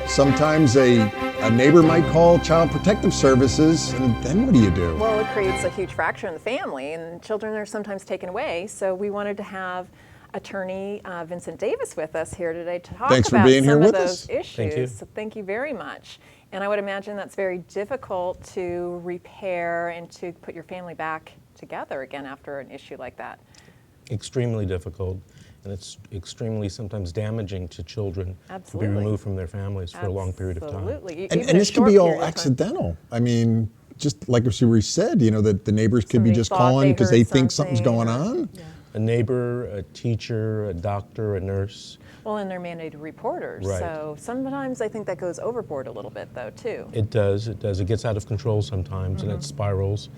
Sometimes a neighbor might call Child Protective Services, and then what do you do? Well, it creates a huge fracture in the family, and children are sometimes taken away. So we wanted to have Attorney Vincent Davis with us here today to talk Thanks for about being here some of with those us. issues. Thank you. So thank you very much. And I would imagine that's very difficult to repair and to put your family back together again after an issue like that. Extremely difficult, and it's extremely sometimes damaging to children Absolutely. to be removed from their families for a long period of time. Absolutely. And Even a this could short be all period of time. accidental. I mean, just like we said, you know, that the neighbors could be Somebody just thought calling they because heard they think something's something, going on. Yeah. A neighbor, a teacher, a doctor, a nurse. Well, and they're mandated reporters. Right. So sometimes I think that goes overboard a little bit, though, too. It does. It gets out of control sometimes, and it spirals.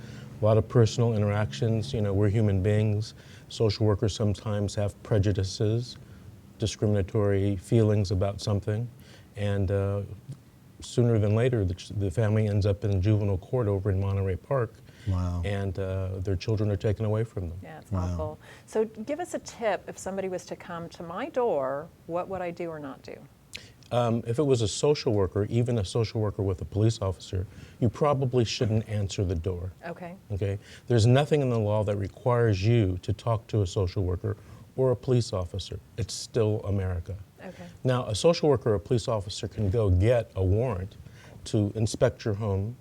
A lot of personal interactions. You know, we're human beings. Social workers sometimes have prejudices, discriminatory feelings about something, and sooner than later, the family ends up in juvenile court over in Monterey Park. Wow. And their children are taken away from them. Yeah, it's Wow. awful. So give us a tip. If somebody was to come to my door, what would I do or not do? If it was a social worker, even a social worker with a police officer, you probably shouldn't answer the door. Okay. Okay? There's nothing in the law that requires you to talk to a social worker or a police officer. It's still America. Okay. Now, a social worker or a police officer can go get a warrant to inspect your home,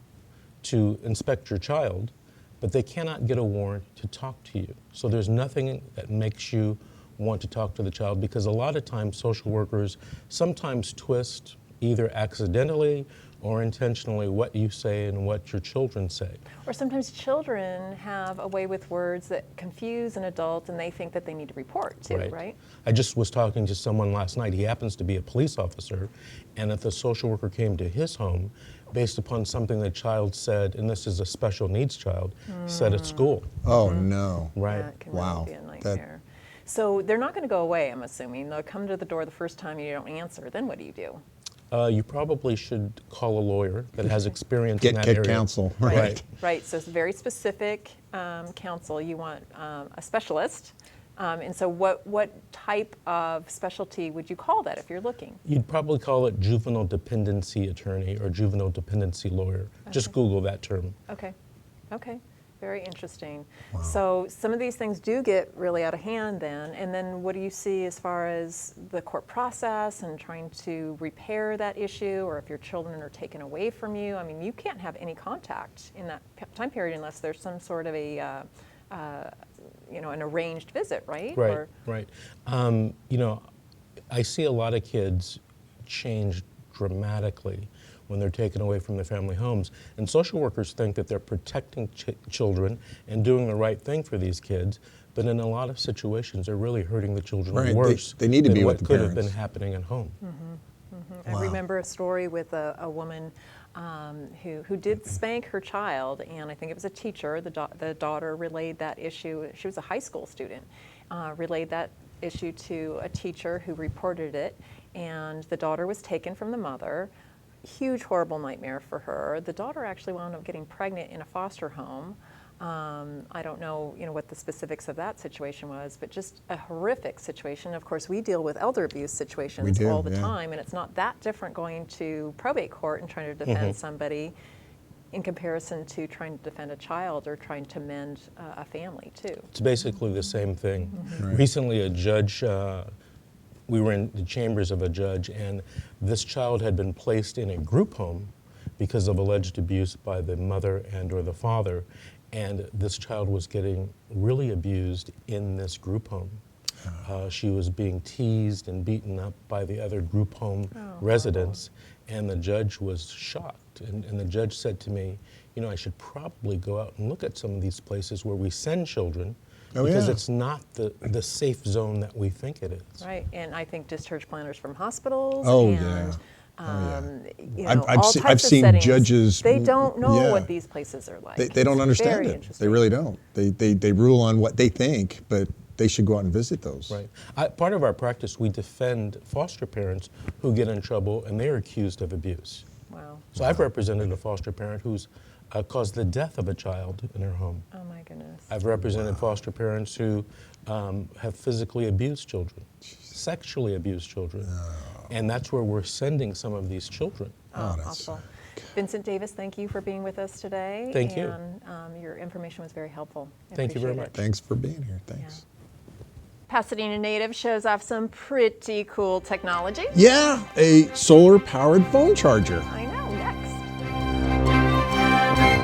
to inspect your child, but they cannot get a warrant to talk to you. So there's nothing that makes you want to talk to the child, because a lot of times social workers sometimes twist, either accidentally or intentionally, what you say and what your children say. Or sometimes children have a way with words that confuse an adult and they think that they need to report too, right? I just was talking to someone last night. He happens to be a police officer, and if the social worker came to his home based upon something the child said, and this is a special needs child, said at school. Oh, no. Right. That can Wow. really be a nightmare. So they're not going to go away, I'm assuming. They'll come to the door the first time you don't answer. Then what do you do? You probably should call a lawyer that has experience in that Get area. counsel. Right. Right, so it's very specific counsel. You want a specialist. And so what type of specialty would you call that if you're looking? You'd probably call it juvenile dependency attorney or juvenile dependency lawyer. Just Google that term. Okay, okay, very interesting. So some of these things do get really out of hand then, and then what do you see as far as the court process and trying to repair that issue, or if your children are taken away from you? I mean, you can't have any contact in that time period unless there's some sort of a, an arranged visit, right? Right, Or, right. You know, I see a lot of kids change dramatically when they're taken away from their family homes. And social workers think that they're protecting children and doing the right thing for these kids, but in a lot of situations, they're really hurting the children Right. worse They need to than be what with the could have been parents. happening at home. I remember a story with a woman who did spank her child, and I think it was a teacher. The daughter relayed that issue. She was a high school student. Relayed that issue to a teacher who reported it, and the daughter was taken from the mother. Huge, horrible nightmare for her. The daughter actually wound up getting pregnant in a foster home. I don't know, what the specifics of that situation was, but just a horrific situation. Of course, we deal with elder abuse situations all the time, and it's not that different going to probate court and trying to defend somebody in comparison to trying to defend a child or trying to mend a family, too. It's basically the same thing. Right. Recently, a judge, we were in the chambers of a judge, and this child had been placed in a group home because of alleged abuse by the mother and or the father, and this child was getting really abused in this group home. She was being teased and beaten up by the other group home residents, and the judge was shocked. And the judge said to me, I should probably go out and look at some of these places where we send children, because it's not the safe zone that we think it is. Right, and I think discharge planners from hospitals. Oh, and, yeah. I've seen settings, judges. They don't know what these places are like. They don't understand Very it. interesting. They really don't. They rule on what they think, but they should go out and visit those. Right. Part of our practice, we defend foster parents who get in trouble and they're accused of abuse. Wow. So I've represented a foster parent who's caused the death of a child in her home. Oh my goodness. I've represented foster parents who have physically abused children. sexually abuse children. And that's where we're sending some of these children. Oh, that's awful. Vincent Davis, thank you for being with us today. Thank you. And your information was very helpful. I Thank you very appreciate much. it. Thanks for being here. Thanks. Pasadena native shows off some pretty cool technology. Yeah, a solar-powered phone charger. I